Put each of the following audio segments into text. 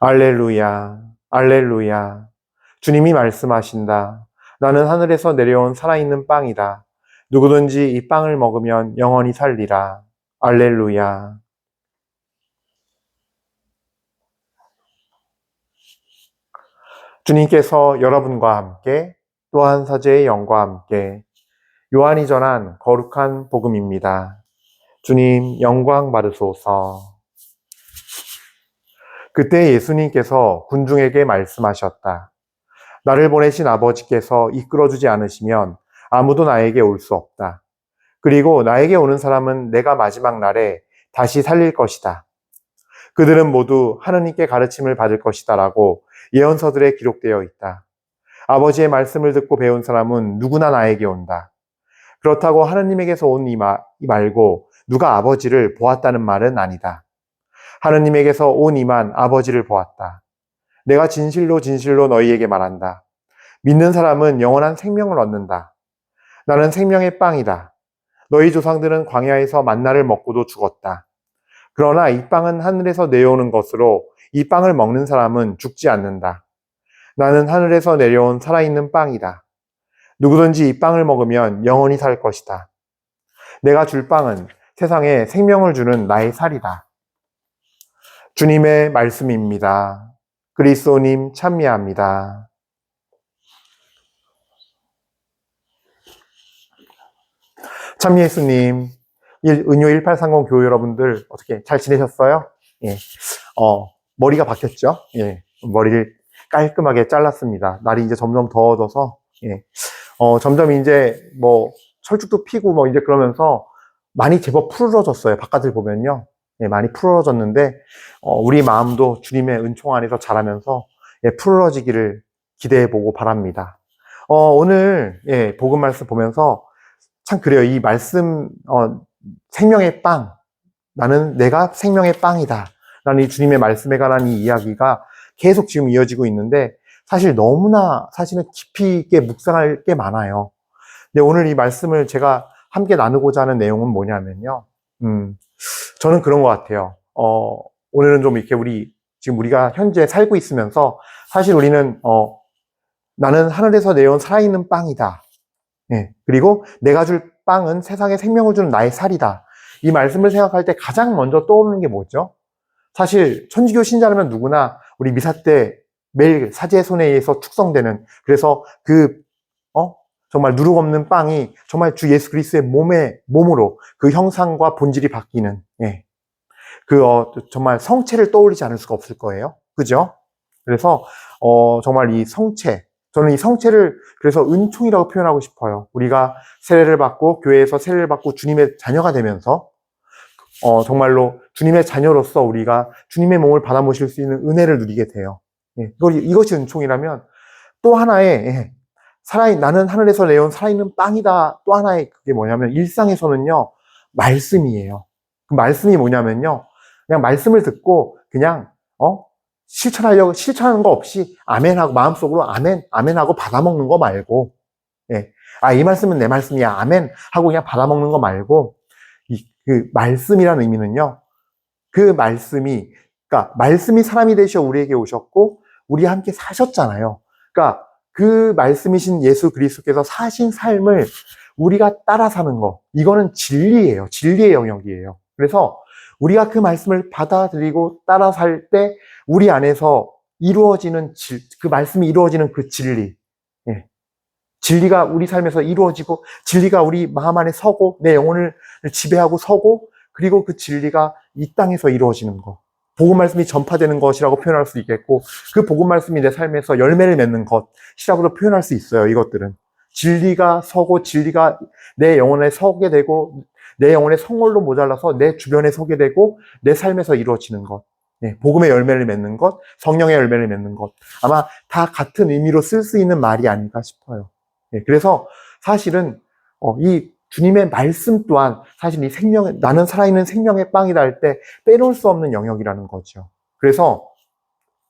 알렐루야, 알렐루야. 주님이 말씀하신다. 나는 하늘에서 내려온 살아있는 빵이다. 누구든지 이 빵을 먹으면 영원히 살리라. 알렐루야. 주님께서 여러분과 함께 또한 사제의 영과 함께 요한이 전한 거룩한 복음입니다. 주님 영광 받으소서. 그때 예수님께서 군중에게 말씀하셨다. 나를 보내신 아버지께서 이끌어주지 않으시면 아무도 나에게 올 수 없다. 그리고 나에게 오는 사람은 내가 마지막 날에 다시 살릴 것이다. 그들은 모두 하느님께 가르침을 받을 것이다 라고 예언서들에 기록되어 있다. 아버지의 말씀을 듣고 배운 사람은 누구나 나에게 온다. 그렇다고 하느님에게서 온 이 말고 누가 아버지를 보았다는 말은 아니다. 하느님에게서 온 이만 아버지를 보았다. 내가 진실로 진실로 너희에게 말한다. 믿는 사람은 영원한 생명을 얻는다. 나는 생명의 빵이다. 너희 조상들은 광야에서 만나를 먹고도 죽었다. 그러나 이 빵은 하늘에서 내려오는 것으로 이 빵을 먹는 사람은 죽지 않는다. 나는 하늘에서 내려온 살아있는 빵이다. 누구든지 이 빵을 먹으면 영원히 살 것이다. 내가 줄 빵은 세상에 생명을 주는 나의 살이다. 주님의 말씀입니다. 그리스도님 찬미합니다. 참 예수님, 은요 1830 교회 여러분들 어떻게 잘 지내셨어요? 예. 머리가 바뀌었죠? 예. 머리를 깔끔하게 잘랐습니다. 날이 이제 점점 더워져서, 예. 점점 이제 철쭉도 피고 이제 그러면서 많이 제법 푸르러졌어요. 바깥을 보면요. 예, 많이 푸르러졌는데, 우리 마음도 주님의 은총 안에서 자라면서, 예, 푸르러지기를 기대해보고 바랍니다. 오늘, 예, 복음 말씀 보면서 참 그래요. 이 말씀, 생명의 빵. 내가 생명의 빵이다. 라는 이 주님의 말씀에 관한 이 이야기가 계속 지금 이어지고 있는데, 사실은 깊이 있게 묵상할 게 많아요. 근데 오늘 이 말씀을 제가 함께 나누고자 하는 내용은 뭐냐면요. 저는 그런 것 같아요. 오늘은 좀 이렇게 지금 우리가 현재 살고 있으면서, 사실 우리는, 나는 하늘에서 내려온 살아있는 빵이다. 예, 그리고 내가 줄 빵은 세상에 생명을 주는 나의 살이다. 이 말씀을 생각할 때 가장 먼저 떠오르는 게 뭐죠? 사실 천주교 신자라면 누구나 우리 미사 때 매일 사제의 손에 의해서 축성되는, 그래서 정말 누룩 없는 빵이 정말 주 예수 그리스도의 몸으로 그 형상과 본질이 바뀌는, 예. 정말 성체를 떠올리지 않을 수가 없을 거예요. 그죠? 그래서, 정말 이 성체, 저는 이 성체를 그래서 은총이라고 표현하고 싶어요. 우리가 세례를 받고, 교회에서 세례를 받고 주님의 자녀가 되면서, 정말로 주님의 자녀로서 우리가 주님의 몸을 받아 모실 수 있는 은혜를 누리게 돼요. 예, 이것이 은총이라면 또 하나의, 예, 나는 하늘에서 내온 살아있는 빵이다. 또 하나의 그게 뭐냐면 일상에서는요, 말씀이에요. 그 말씀이 뭐냐면요, 그냥 말씀을 듣고 그냥, 실천하는 거 없이 아멘하고 마음속으로 아멘하고 받아먹는 거 말고, 예. 이 말씀은 내 말씀이야. 아멘 하고 그냥 받아먹는 거 말고, 그 말씀이라는 의미는요, 그러니까 말씀이 사람이 되셔 우리에게 오셨고, 우리와 함께 사셨잖아요. 그러니까 그 말씀이신 예수 그리스도께서 사신 삶을 우리가 따라 사는 거, 이거는 진리예요. 진리의 영역이에요. 그래서 우리가 그 말씀을 받아들이고 따라 살 때 우리 안에서 이루어지는 그 말씀이 이루어지는 그 진리, 예. 진리가 우리 삶에서 이루어지고, 진리가 우리 마음 안에 서고, 내 영혼을 지배하고 서고, 그리고 그 진리가 이 땅에서 이루어지는 거. 복음 말씀이 전파되는 것이라고 표현할 수 있겠고, 그 복음 말씀이 내 삶에서 열매를 맺는 것이라고도 표현할 수 있어요. 이것들은 진리가 서고, 진리가 내 영혼에 서게 되고, 내 영혼의 성월로 모자라서 내 주변에 서게 되고, 내 삶에서 이루어지는 것, 네, 복음의 열매를 맺는 것, 성령의 열매를 맺는 것, 아마 다 같은 의미로 쓸 수 있는 말이 아닐까 싶어요. 네, 그래서 사실은 이 주님의 말씀 또한 사실 나는 살아있는 생명의 빵이다 할 때 빼놓을 수 없는 영역이라는 거죠. 그래서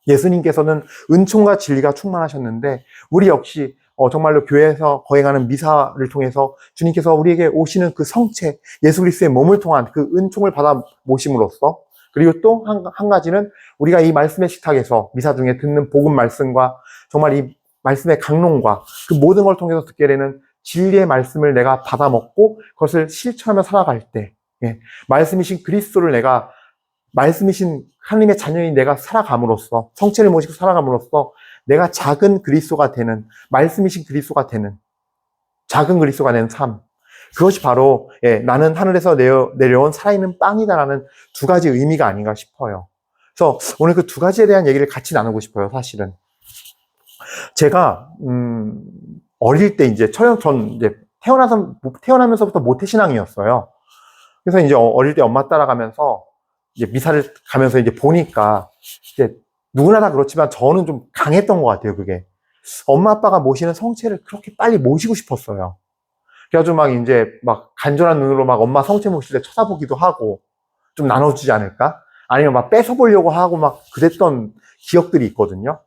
예수님께서는 은총과 진리가 충만하셨는데, 우리 역시 정말로 교회에서 거행하는 미사를 통해서 주님께서 우리에게 오시는 그 성체, 예수 그리스도의 몸을 통한 그 은총을 받아 모심으로써 그리고 또 한 가지는 우리가 이 말씀의 식탁에서 미사 중에 듣는 복음 말씀과 정말 이 말씀의 강론과 그 모든 걸 통해서 듣게 되는 진리의 말씀을 내가 받아 먹고 그것을 실천하며 살아갈 때, 예, 말씀이신 그리스도를 내가 말씀이신 하나님의 자녀인 내가 살아감으로써 성체를 모시고 살아감으로써 내가 작은 그리스도가 되는 말씀이신 그리스도가 되는 작은 그리스도가 되는 삶, 그것이 바로 나는 하늘에서 내려온 살아있는 빵이다라는 두 가지 의미가 아닌가 싶어요. 그래서 오늘 그 두 가지에 대한 얘기를 같이 나누고 싶어요. 사실은 제가 어릴 때 이제 전 이제 태어나면서부터 모태신앙이었어요. 그래서 이제 어릴 때 엄마 따라가면서 이제 미사를 가면서 이제 보니까 이제 누구나 다 그렇지만 저는 좀 강했던 것 같아요. 그게 엄마 아빠가 모시는 성체를 그렇게 빨리 모시고 싶었어요. 그래가지고 막 이제 막 간절한 눈으로 막 엄마 성체 모실 때 쳐다보기도 하고 좀 나눠주지 않을까? 아니면 막 뺏어보려고 하고 막 그랬던 기억들이 있거든요.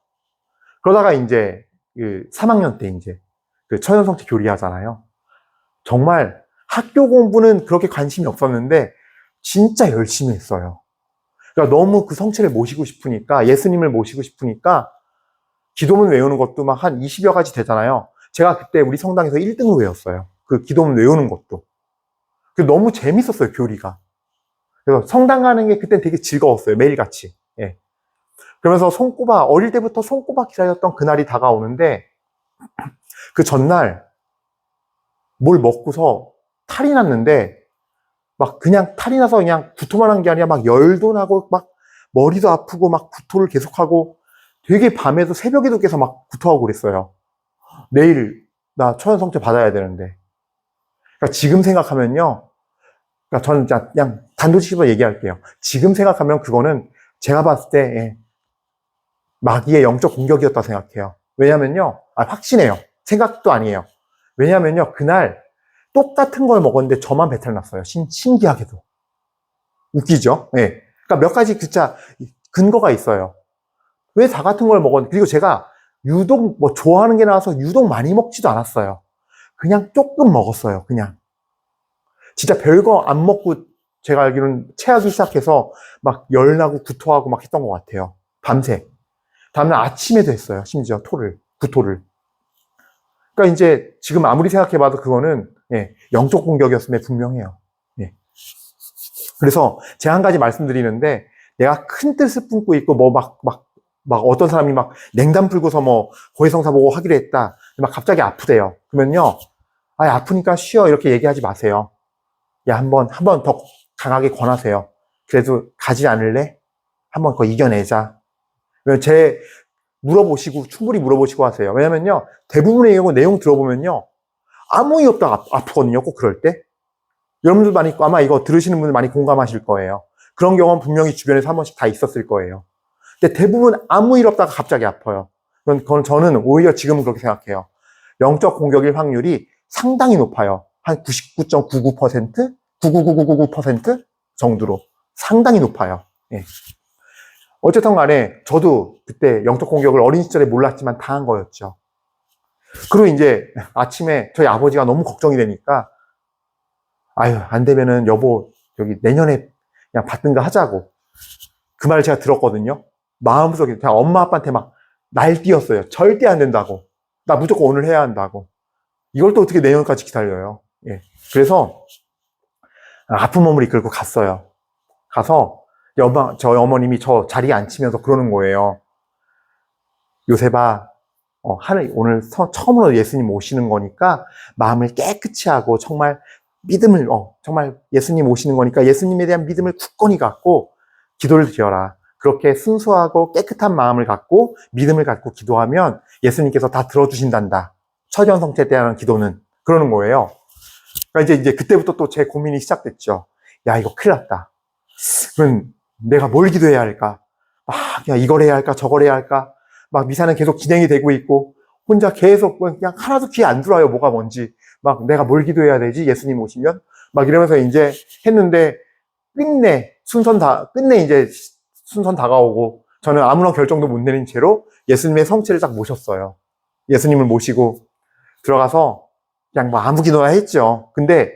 그러다가 이제 그 3학년 때 이제 그 처연성체 교리하잖아요. 정말 학교 공부는 그렇게 관심이 없었는데 진짜 열심히 했어요. 그러니까 너무 그 성체를 모시고 싶으니까, 예수님을 모시고 싶으니까 기도문 외우는 것도 막 한 20여 가지 되잖아요. 제가 그때 우리 성당에서 1등을 외웠어요. 그 기도문 외우는 것도. 너무 재밌었어요, 교리가. 그래서 성당 가는 게 그때 되게 즐거웠어요, 매일같이. 예. 그러면서 어릴 때부터 손꼽아 기다렸던 그날이 다가오는데, 그 전날 뭘 먹고서 탈이 났는데, 막 그냥 탈이 나서 그냥 구토만 한 게 아니라 막 열도 나고 막 머리도 아프고 막 구토를 계속하고 되게 밤에도 새벽에도 깨서 막 구토하고 그랬어요. 내일 나 초연성체 받아야 되는데. 그러니까 지금 생각하면요. 그러니까 저는 그냥 단도직입으로 얘기할게요. 지금 생각하면 그거는 제가 봤을 때 마귀의 영적 공격이었다 생각해요. 왜냐면요. 확신해요. 생각도 아니에요. 왜냐면요. 그날 똑같은 걸 먹었는데 저만 배탈 났어요. 신기하게도. 웃기죠? 예. 그러니까 몇 가지 진짜 근거가 있어요. 왜 다 같은 걸 먹었는데, 그리고 제가 유독 뭐 좋아하는 게 나와서 유독 많이 먹지도 않았어요. 그냥 조금 먹었어요. 그냥. 진짜 별거 안 먹고 제가 알기로는 체하기 시작해서 막 열나고 구토하고 막 했던 것 같아요. 밤새. 다음날 아침에도 했어요. 심지어 구토를. 그러니까 이제 지금 아무리 생각해봐도 그거는 영적 공격이었음에 분명해요. 예. 그래서 제가 한 가지 말씀드리는데, 내가 큰 뜻을 품고 있고 뭐 막 어떤 사람이 막 냉담 풀고서 뭐 고해성사 보고 하기로 했다. 막 갑자기 아프대요. 그러면요, 아프니까 쉬어 이렇게 얘기하지 마세요. 야, 한번 더 강하게 권하세요. 그래도 가지 않을래? 한번 그거 이겨내자. 충분히 물어보시고 하세요. 왜냐면요, 대부분의 경우 내용 들어보면요, 아무 이유 없다가 아프거든요, 꼭 그럴 때. 여러분들 많이, 아마 이거 들으시는 분들 많이 공감하실 거예요. 그런 경우는 분명히 주변에서 한 번씩 다 있었을 거예요. 근데 대부분 아무 일 없다가 갑자기 아파요. 그건 저는 오히려 지금은 그렇게 생각해요. 영적 공격일 확률이 상당히 높아요. 한 99.99%? 999999% 정도로 상당히 높아요. 예. 어쨌든 간에 저도 그때 영적 공격을 어린 시절에 몰랐지만 당한 거였죠. 그리고 이제 아침에 저희 아버지가 너무 걱정이 되니까 안 되면은 여보 여기 내년에 그냥 받든가 하자고 그 말을 제가 들었거든요. 마음속에 그냥 엄마 아빠한테 막 날뛰었어요. 절대 안 된다고. 나 무조건 오늘 해야 한다고. 이걸 또 어떻게 내년까지 기다려요. 예. 그래서 아픈 몸을 이끌고 갔어요. 가서 저희 어머님이 저 자리에 앉히면서 그러는 거예요. 요셉아, 오늘 처음으로 예수님 오시는 거니까 마음을 깨끗이 하고 정말 정말 예수님 오시는 거니까 예수님에 대한 믿음을 굳건히 갖고 기도를 드려라. 그렇게 순수하고 깨끗한 마음을 갖고 믿음을 갖고 기도하면 예수님께서 다 들어주신단다. 처전성체 때 하는 기도는. 그러는 거예요. 그러니까 이제 그때부터 또 제 고민이 시작됐죠. 야, 이거 큰일 났다. 그럼 내가 뭘 기도해야 할까? 그냥 이걸 해야 할까? 저걸 해야 할까? 막 미사는 계속 진행이 되고 있고 혼자 계속 그냥 하나도 귀에 안 들어와요. 뭐가 뭔지. 막 내가 뭘 기도해야 되지? 예수님 오시면? 막 이러면서 이제 했는데 끝내 이제 순선 다가오고 저는 아무런 결정도 못 내린 채로 예수님의 성체를 딱 모셨어요. 예수님을 모시고 들어가서 그냥 뭐 아무 기도나 했죠. 근데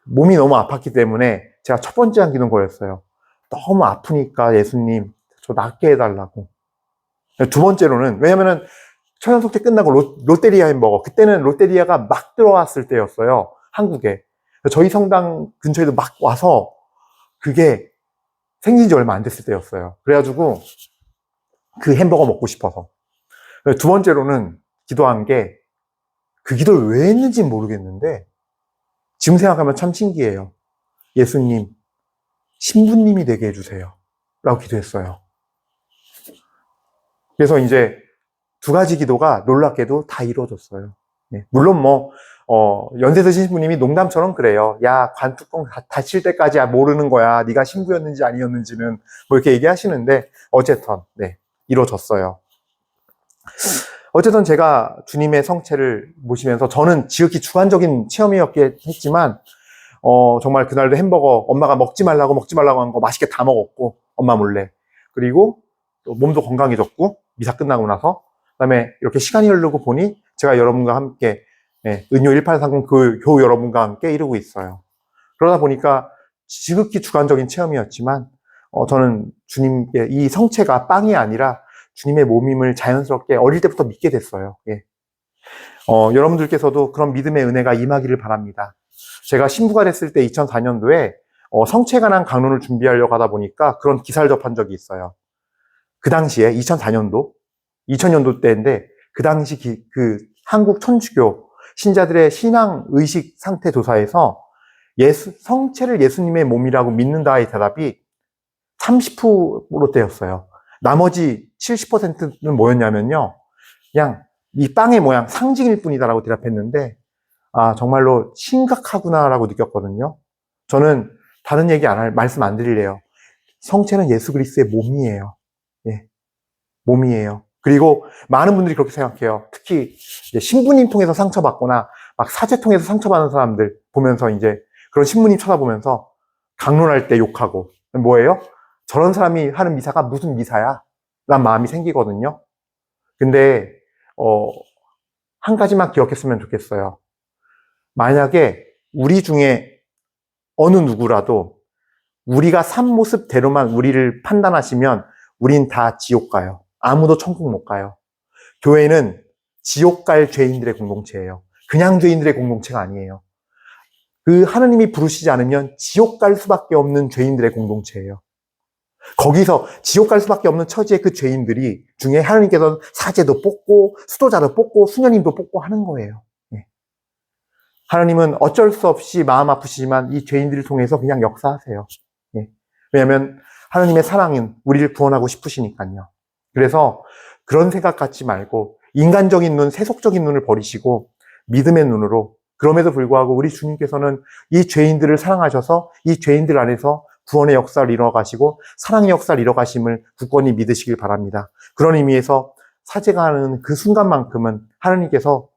몸이 너무 아팠기 때문에 제가 첫 번째 한 기도는 거였어요. 너무 아프니까 예수님, 저 낫게 해달라고. 두 번째로는, 왜냐면은 천연석태 끝나고 롯데리아 햄버거, 그때는 롯데리아가 막 들어왔을 때였어요. 한국에. 저희 성당 근처에도 막 와서 그게 생긴 지 얼마 안 됐을 때였어요. 그래가지고 그 햄버거 먹고 싶어서. 두 번째로는 기도한 게, 그 기도를 왜 했는지 모르겠는데 지금 생각하면 참 신기해요. 예수님, 신부님이 되게 해주세요 라고 기도했어요. 그래서 이제 두 가지 기도가 놀랍게도 다 이루어졌어요. 물론 연세 드신 신부님이 농담처럼 그래요. 야, 관뚜껑 닫힐 때까지 모르는 거야. 네가 신부였는지 아니었는지는, 뭐 이렇게 얘기하시는데, 어쨌든, 이루어졌어요. 어쨌든 제가 주님의 성체를 모시면서, 저는 지극히 주관적인 체험이었긴 했지만, 정말 그날도 햄버거 엄마가 먹지 말라고 한 거 맛있게 다 먹었고, 엄마 몰래. 그리고 또 몸도 건강해졌고, 미사 끝나고 나서. 그다음에 이렇게 시간이 흐르고 보니 제가 여러분과 함께 은요 1830 교우 여러분과 함께 이루고 있어요. 그러다 보니까 지극히 주관적인 체험이었지만 저는 주님께 이 성체가 빵이 아니라 주님의 몸임을 자연스럽게 어릴 때부터 믿게 됐어요. 여러분들께서도 그런 믿음의 은혜가 임하기를 바랍니다. 제가 신부가 됐을 때 2004년도에 성체에 관한 강론을 준비하려고 하다 보니까 그런 기사를 접한 적이 있어요. 그 당시에 2000년도 때인데, 그 당시 그 한국 천주교 신자들의 신앙 의식 상태 조사에서 성체를 예수님의 몸이라고 믿는다의 대답이 30%대였어요. 나머지 70%는 뭐였냐면요, 그냥 이 빵의 모양 상징일 뿐이다라고 대답했는데, 정말로 심각하구나라고 느꼈거든요. 저는 다른 얘기 말씀 안 드릴래요. 성체는 예수 그리스도의 몸이에요. 몸이에요. 그리고 많은 분들이 그렇게 생각해요. 특히 이제 신부님 통해서 상처받거나 막 사제 통해서 상처받는 사람들 보면서, 이제 그런 신부님 쳐다보면서 강론할 때 욕하고, 뭐예요? 저런 사람이 하는 미사가 무슨 미사야? 라는 마음이 생기거든요. 근데 한 가지만 기억했으면 좋겠어요. 만약에 우리 중에 어느 누구라도 우리가 산 모습대로만 우리를 판단하시면 우린 다 지옥 가요. 아무도 천국 못 가요. 교회는 지옥 갈 죄인들의 공동체예요. 그냥 죄인들의 공동체가 아니에요. 그 하나님이 부르시지 않으면 지옥 갈 수밖에 없는 죄인들의 공동체예요. 거기서 지옥 갈 수밖에 없는 처지의 그 죄인들이 중에 하나님께서는 사제도 뽑고 수도자도 뽑고 수녀님도 뽑고 하는 거예요. 하나님은 어쩔 수 없이 마음 아프시지만 이 죄인들을 통해서 그냥 역사하세요. 왜냐하면 하나님의 사랑은 우리를 구원하고 싶으시니까요. 그래서 그런 생각 갖지 말고 인간적인 눈, 세속적인 눈을 버리시고 믿음의 눈으로, 그럼에도 불구하고 우리 주님께서는 이 죄인들을 사랑하셔서 이 죄인들 안에서 구원의 역사를 이뤄가시고 사랑의 역사를 이뤄가심을 굳건히 믿으시길 바랍니다. 그런 의미에서 사제가 하는 그 순간만큼은 하나님께서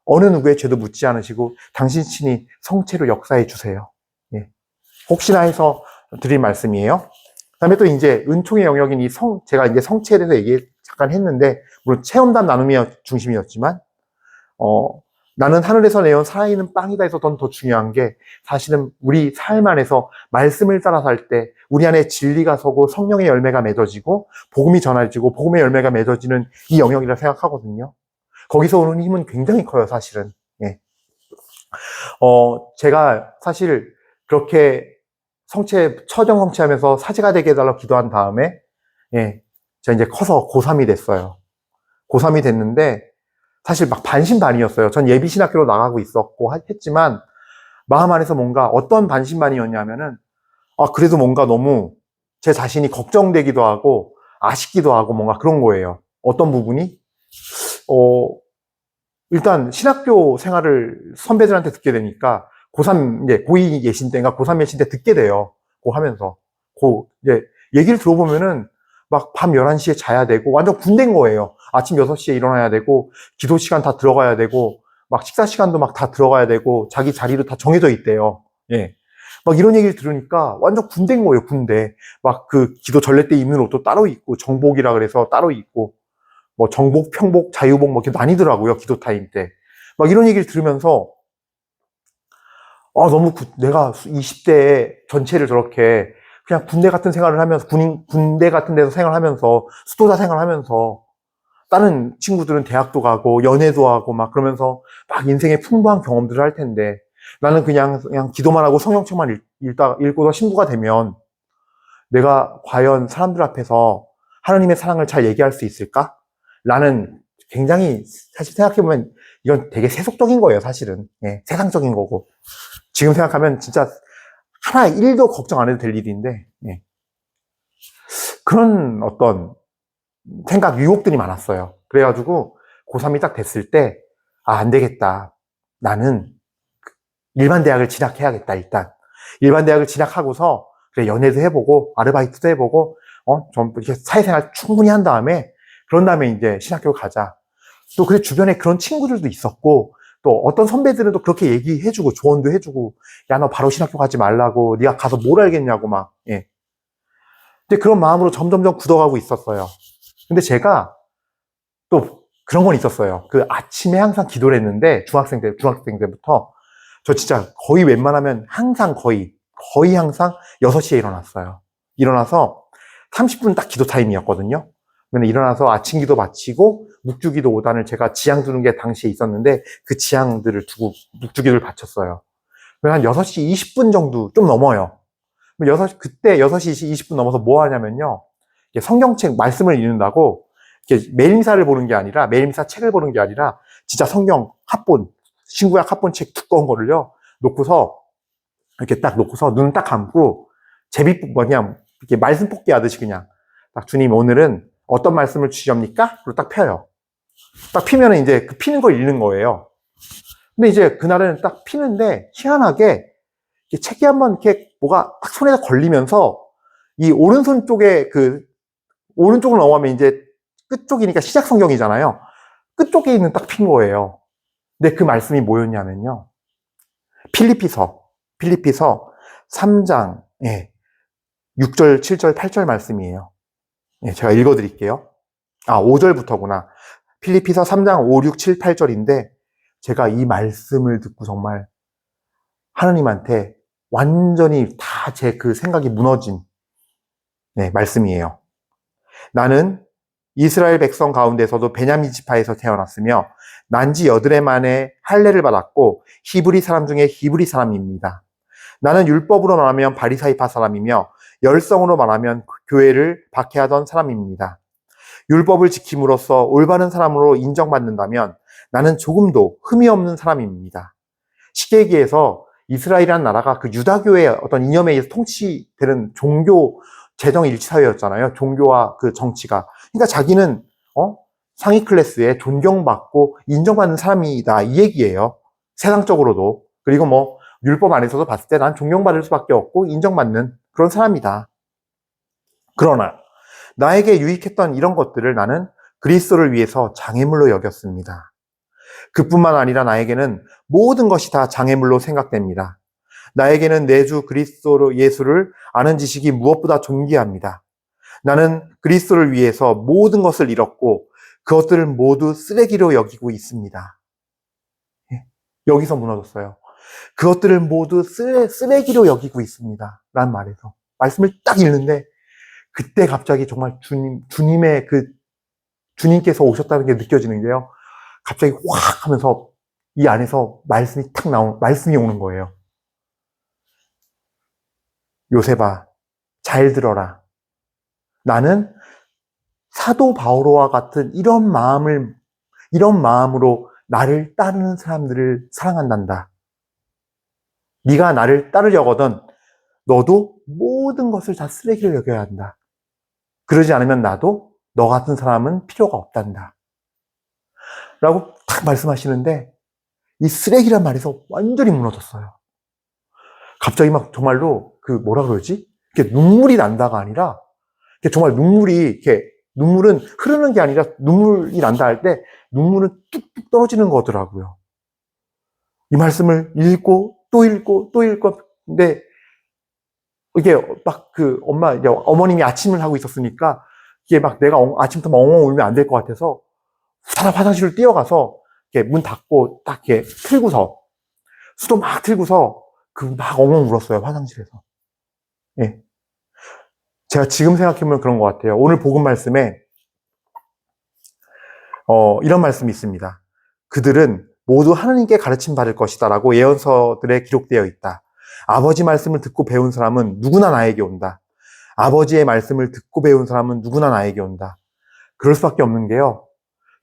어느 누구의 죄도 묻지 않으시고 당신 친히 성체로 역사해 주세요. 혹시나 해서 드릴 말씀이에요. 그다음에 또 이제 은총의 영역인 제가 이제 성체에 대해서 얘기 잠깐 했는데, 물론 체험담 나눔이 중심이었지만, 나는 하늘에서 내온 살아있는 빵이다에서 더 중요한 게, 사실은 우리 삶 안에서 말씀을 따라 살 때 우리 안에 진리가 서고 성령의 열매가 맺어지고 복음이 전해지고 복음의 열매가 맺어지는 이 영역이라 생각하거든요. 거기서 오는 힘은 굉장히 커요, 사실은. 제가 사실 그렇게 처정 성취하면서 사제가 되게 해달라고 기도한 다음에, 제가 이제 커서 고3이 됐어요. 고3이 됐는데, 사실 막 반신반의였어요. 전 예비신학교로 나가고 있었고 했지만, 마음 안에서 뭔가 어떤 반신반의였냐면은, 그래도 뭔가 너무 제 자신이 걱정되기도 하고, 아쉽기도 하고 뭔가 그런 거예요. 어떤 부분이? 일단 신학교 생활을 선배들한테 듣게 되니까, 고3, 이제 고2 예신 때인가 고3 예신 때 듣게 돼요. 하면서. 이제 얘기를 들어보면은 막 밤 11시에 자야 되고, 완전 군대인 거예요. 아침 6시에 일어나야 되고, 기도 시간 다 들어가야 되고, 막 식사 시간도 막 다 들어가야 되고, 자기 자리도 다 정해져 있대요. 막 이런 얘기를 들으니까 완전 군대인 거예요, 군대. 막 그 기도 전례 때 입는 옷도 따로 있고, 정복이라 그래서 따로 있고, 뭐 정복, 평복, 자유복 뭐 이렇게 나뉘더라고요, 기도 타임 때. 막 이런 얘기를 들으면서, 너무 내가 20대에 전체를 저렇게 그냥 군대 같은 생활을 하면서, 군대 같은 데서 생활하면서, 수도사 생활하면서, 다른 친구들은 대학도 가고, 연애도 하고, 막 그러면서 막 인생의 풍부한 경험들을 할 텐데, 나는 그냥 기도만 하고 성경책만 읽고서 신부가 되면, 내가 과연 사람들 앞에서 하나님의 사랑을 잘 얘기할 수 있을까? 라는 굉장히, 사실 생각해보면, 이건 되게 세속적인 거예요, 사실은. 예, 세상적인 거고. 지금 생각하면 진짜 하나 1도 걱정 안 해도 될 일인데, 예. 그런 어떤 생각, 유혹들이 많았어요. 그래가지고 고3이 딱 됐을 때, 아, 안 되겠다. 나는 일반 대학을 진학해야겠다, 일단. 일반 대학을 진학하고서, 그래, 연애도 해보고, 아르바이트도 해보고, 좀 이렇게 사회생활 충분히 한 다음에, 그런 다음에 이제 신학교 가자. 또 그래, 주변에 그런 친구들도 있었고, 또 어떤 선배들은 또 그렇게 얘기해주고, 조언도 해주고, 야, 너 바로 신학교 가지 말라고, 네가 가서 뭘 알겠냐고 막, 예. 근데 그런 마음으로 점점점 굳어가고 있었어요. 근데 제가 또 그런 건 있었어요. 그 아침에 항상 기도를 했는데, 중학생 때부터, 저 진짜 거의 웬만하면 항상 거의 항상 6시에 일어났어요. 일어나서 30분 딱 기도 타임이었거든요. 그러면 일어나서 아침 기도 마치고 묵주기도 5단을 제가 지향 두는 게 당시에 있었는데 그 지향들을 두고 묵주기도를 바쳤어요. 그러면 한 6시 20분 정도 좀 넘어요. 그때 6시 20분 넘어서 뭐 하냐면요. 성경책 말씀을 읽는다고 매일미사를 보는 게 아니라 매일미사 책을 보는 게 아니라 진짜 성경 합본 신구약 합본책 두꺼운 거를요 놓고서 이렇게 딱 놓고서 눈 딱 감고 그냥 이렇게 말씀 뽑기 하듯이 그냥 딱 주님 오늘은 어떤 말씀을 주시옵니까? 그리고 딱 펴요. 딱 피면은 이제 그 피는 걸 읽는 거예요. 근데 이제 그날은 딱 피는데 희한하게 책이 한번 이렇게 뭐가 딱 손에 걸리면서 이 오른손 쪽에 오른쪽으로 넘어가면 이제 끝쪽이니까 시작 성경이잖아요. 끝쪽에 있는 딱 핀 거예요. 근데 그 말씀이 뭐였냐면요. 필리피서 3장, 6절, 7절, 8절 말씀이에요. 제가 읽어드릴게요. 5절부터구나. 필리피서 3장 5, 6, 7, 8절인데, 제가 이 말씀을 듣고 정말 하나님한테 완전히 다 제 그 생각이 무너진, 말씀이에요. 나는 이스라엘 백성 가운데서도 베냐민 지파에서 태어났으며, 난지 8해 만에 할례를 받았고, 히브리 사람 중에 히브리 사람입니다. 나는 율법으로 말하면 바리사이파 사람이며 열성으로 말하면 교회를 박해하던 사람입니다. 율법을 지킴으로써 올바른 사람으로 인정받는다면 나는 조금도 흠이 없는 사람입니다. 시계기에서 이스라엘이라는 나라가 그 유다교의 어떤 이념에 의해서 통치되는 종교 재정 일치사회였잖아요. 종교와 그 정치가. 그러니까 자기는 상위 클래스에 존경받고 인정받는 사람이다 이 얘기예요. 세상적으로도. 그리고 뭐 율법 안에서도 봤을 때 난 존경받을 수밖에 없고 인정받는 그런 사람이다. 그러나 나에게 유익했던 이런 것들을 나는 그리스도를 위해서 장애물로 여겼습니다. 그뿐만 아니라 나에게는 모든 것이 다 장애물로 생각됩니다. 나에게는 내 주 그리스도 예수를 아는 지식이 무엇보다 존귀합니다. 나는 그리스도를 위해서 모든 것을 잃었고 그것들을 모두 쓰레기로 여기고 있습니다. 여기서 무너졌어요. 그것들을 모두 쓰레기로 여기고 있습니다. 라는 말에서. 말씀을 딱 읽는데, 그때 갑자기 정말 주님의 주님께서 오셨다는 게 느껴지는 게요. 갑자기 확 하면서 이 안에서 말씀이 오는 거예요. 요셉아, 잘 들어라. 나는 사도 바오로와 같은 이런 마음으로 나를 따르는 사람들을 사랑한단다. 네가 나를 따르려거든 너도 모든 것을 다 쓰레기로 여겨야 한다. 그러지 않으면 나도 너 같은 사람은 필요가 없단다. 라고 딱 말씀하시는데 이 쓰레기란 말에서 완전히 무너졌어요. 갑자기 막 정말로 뭐라 그러지? 이렇게 눈물이 난다가 아니라 정말 눈물은 흐르는 게 아니라 눈물이 난다 할 때 눈물은 뚝뚝 떨어지는 거더라고요. 이 말씀을 읽고 또 읽고 또 읽고 근데 이게 막 어머님이 아침을 하고 있었으니까 이게 막 내가 아침부터 엉엉 울면 안 될 것 같아서 사람 화장실을 뛰어가서 이렇게 문 닫고 딱 이렇게 틀고서 수도 막 틀고서 막 엉엉 울었어요 화장실에서. 예. 제가 지금 생각해보면 그런 것 같아요. 오늘 복음 말씀에 이런 말씀이 있습니다. 그들은 모두 하나님께 가르침 받을 것이다 라고 예언서들에 기록되어 있다. 아버지 말씀을 듣고 배운 사람은 누구나 나에게 온다. 아버지의 말씀을 듣고 배운 사람은 누구나 나에게 온다. 그럴 수밖에 없는 게요.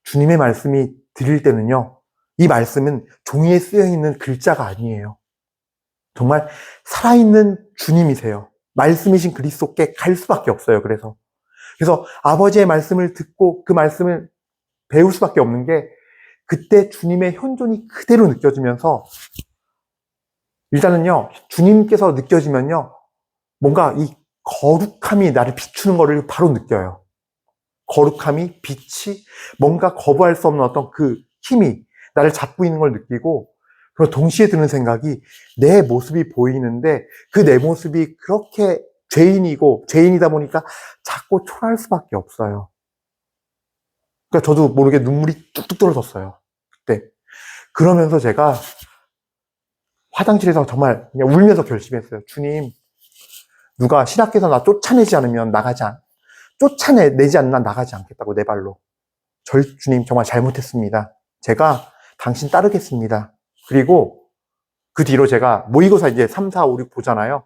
주님의 말씀이 드릴 때는요. 이 말씀은 종이에 쓰여있는 글자가 아니에요. 정말 살아있는 주님이세요. 말씀이신 그리스도께 갈 수밖에 없어요. 그래서 아버지의 말씀을 듣고 그 말씀을 배울 수밖에 없는 게 그때 주님의 현존이 그대로 느껴지면서 일단은요. 주님께서 느껴지면요. 뭔가 이 거룩함이 나를 비추는 거를 바로 느껴요. 거룩함이, 빛이, 뭔가 거부할 수 없는 어떤 그 힘이 나를 잡고 있는 걸 느끼고, 그리고 동시에 드는 생각이 내 모습이 보이는데 그 내 모습이 그렇게 죄인이다 보니까 자꾸 초라할 수밖에 없어요. 그러니까 저도 모르게 눈물이 뚝뚝 떨어졌어요. 그때. 그러면서 제가 화장실에서 정말 그냥 울면서 결심했어요. 주님, 누가 신학교에서 나 쫓아내지 않으면 쫓아내지 않으면 나가지 않겠다고, 내 발로. 주님, 정말 잘못했습니다. 제가 당신 따르겠습니다. 그리고 그 뒤로 제가 모의고사 이제 3, 4, 5, 6 보잖아요.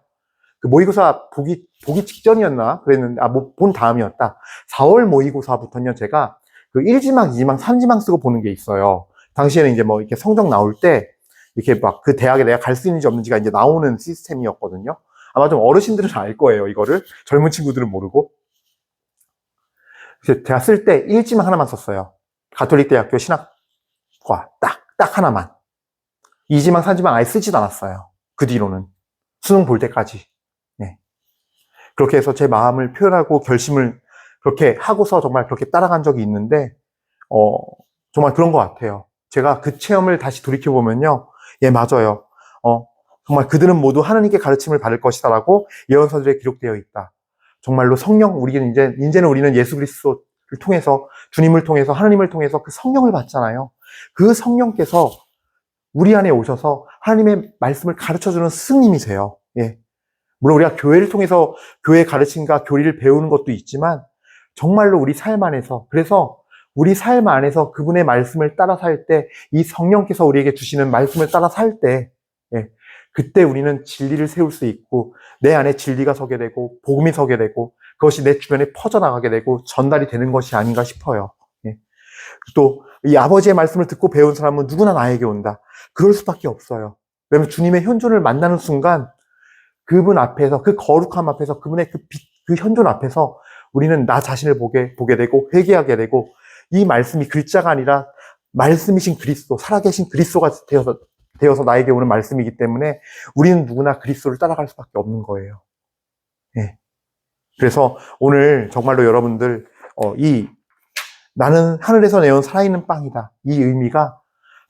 그 모의고사 보기 직전이었나? 그랬는데, 본 다음이었다. 4월 모의고사부터는요, 제가 그 1지망, 2지망, 3지망 쓰고 보는 게 있어요. 당시에는 이제 뭐 이렇게 성적 나올 때, 이렇게 막 그 대학에 내가 갈 수 있는지 없는지가 이제 나오는 시스템이었거든요. 아마 좀 어르신들은 알 거예요, 이거를. 젊은 친구들은 모르고. 그래서 제가 쓸 때 1지망 하나만 썼어요. 가톨릭대학교 신학과. 딱 하나만. 2지망, 3지망 아예 쓰지도 않았어요. 그 뒤로는. 수능 볼 때까지. 네. 그렇게 해서 제 마음을 표현하고 결심을 그렇게 하고서 정말 그렇게 따라간 적이 있는데, 정말 그런 것 같아요. 제가 그 체험을 다시 돌이켜보면요. 예, 맞아요. 정말 그들은 모두 하나님께 가르침을 받을 것이다라고 예언서들에 기록되어 있다. 정말로 이제는 우리는 예수 그리스도를 통해서, 주님을 통해서, 하나님을 통해서 그 성령을 받잖아요. 그 성령께서 우리 안에 오셔서 하나님의 말씀을 가르쳐주는 스승님이세요. 예. 물론 우리가 교회를 통해서 교회 가르침과 교리를 배우는 것도 있지만, 정말로 우리 삶 안에서, 그래서 우리 삶 안에서 그분의 말씀을 따라 살 때, 이 성령께서 우리에게 주시는 말씀을 따라 살 때, 예, 그때 우리는 진리를 세울 수 있고, 내 안에 진리가 서게 되고, 복음이 서게 되고, 그것이 내 주변에 퍼져나가게 되고, 전달이 되는 것이 아닌가 싶어요. 예. 또, 이 아버지의 말씀을 듣고 배운 사람은 누구나 나에게 온다. 그럴 수밖에 없어요. 왜냐하면 주님의 현존을 만나는 순간, 그분 앞에서, 그 거룩함 앞에서, 그분의 그 빛, 그 현존 앞에서 우리는 나 자신을 보게 되고, 회개하게 되고, 이 말씀이 글자가 아니라 말씀이신 그리스도, 살아계신 그리스도가 되어서 나에게 오는 말씀이기 때문에 우리는 누구나 그리스도를 따라갈 수밖에 없는 거예요. 예. 그래서 오늘 정말로 여러분들, 나는 하늘에서 내온 살아있는 빵이다. 이 의미가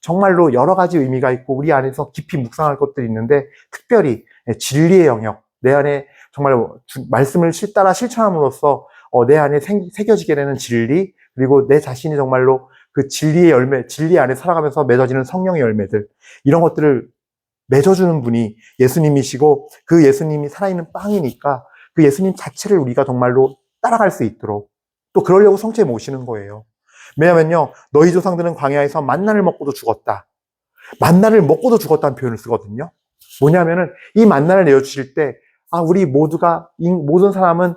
정말로 여러 가지 의미가 있고 우리 안에서 깊이 묵상할 것들이 있는데, 특별히 진리의 영역, 내 안에 정말 말씀을 따라 실천함으로써 내 안에 새겨지게 되는 진리, 그리고 내 자신이 정말로 그 진리의 열매, 진리 안에 살아가면서 맺어지는 성령의 열매들, 이런 것들을 맺어주는 분이 예수님이시고, 그 예수님이 살아있는 빵이니까 그 예수님 자체를 우리가 정말로 따라갈 수 있도록, 또 그러려고 성체에 모시는 거예요. 왜냐면요, 너희 조상들은 광야에서 만나를 먹고도 죽었다. 만나를 먹고도 죽었다는 표현을 쓰거든요. 뭐냐면은 이 만나를 내어주실 때, 우리 모든 사람은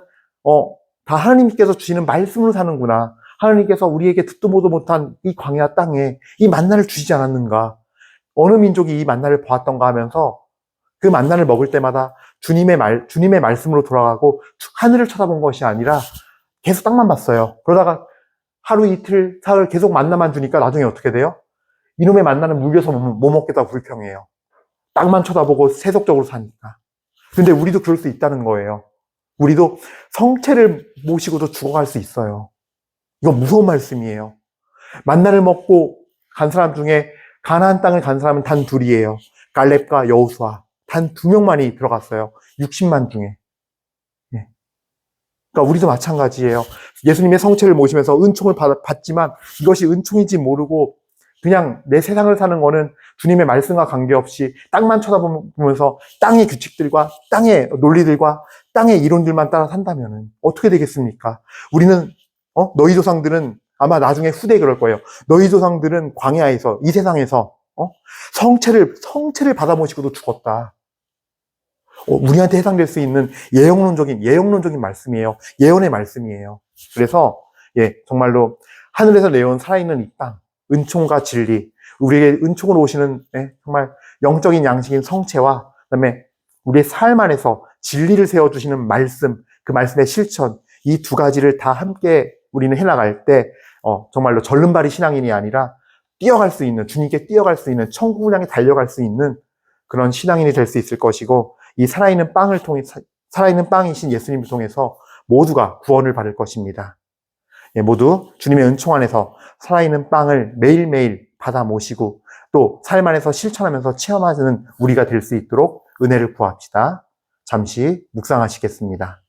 다 하나님께서 주시는 말씀으로 사는구나. 하나님께서 우리에게 듣도 보도 못한 이 광야 땅에 이 만나를 주시지 않았는가. 어느 민족이 이 만나를 보았던가 하면서 그 만나를 먹을 때마다 주님의 말씀으로 돌아가고 하늘을 쳐다본 것이 아니라 계속 땅만 봤어요. 그러다가 하루 이틀 사흘 계속 만나만 주니까 나중에 어떻게 돼요? 이놈의 만나는 물려서 못 먹겠다고 불평해요. 땅만 쳐다보고 세속적으로 사니까. 근데 우리도 그럴 수 있다는 거예요. 우리도 성체를 모시고도 죽어갈 수 있어요. 이건 무서운 말씀이에요. 만나를 먹고 간 사람 중에 가나안 땅을 간 사람은 단 둘이에요. 갈렙과 여호수아. 단 2명만이 들어갔어요. 60만 중에. 예. 그러니까 우리도 마찬가지예요. 예수님의 성체를 모시면서 은총을 받지만 이것이 은총인지 모르고 그냥 내 세상을 사는 거는 주님의 말씀과 관계없이 땅만 쳐다보면서 땅의 규칙들과 땅의 논리들과 땅의 이론들만 따라 산다면 어떻게 되겠습니까? 우리는 너희 조상들은 아마 나중에 후대에 그럴 거예요. 너희 조상들은 광야에서 이 세상에서 성체를 받아 모시고도 죽었다. 우리한테 해당될 수 있는 예언론적인 말씀이에요. 예언의 말씀이에요. 그래서 정말로 하늘에서 내려온 살아있는 이 땅, 은총과 진리, 우리에게 은총으로 오시는 정말 영적인 양식인 성체와 그다음에 우리의 삶 안에서 진리를 세워주시는 말씀, 그 말씀의 실천, 이 두 가지를 다 함께 우리는 해나갈 때 정말로 절름발이 신앙인이 아니라 뛰어갈 수 있는, 주님께 뛰어갈 수 있는, 천국을 향해 달려갈 수 있는 그런 신앙인이 될 수 있을 것이고, 이 살아있는 빵이신 예수님을 통해서 모두가 구원을 받을 것입니다. 모두 주님의 은총 안에서 살아있는 빵을 매일매일 받아 모시고 또 삶 안에서 실천하면서 체험하는 우리가 될 수 있도록 은혜를 구합시다. 잠시 묵상하시겠습니다.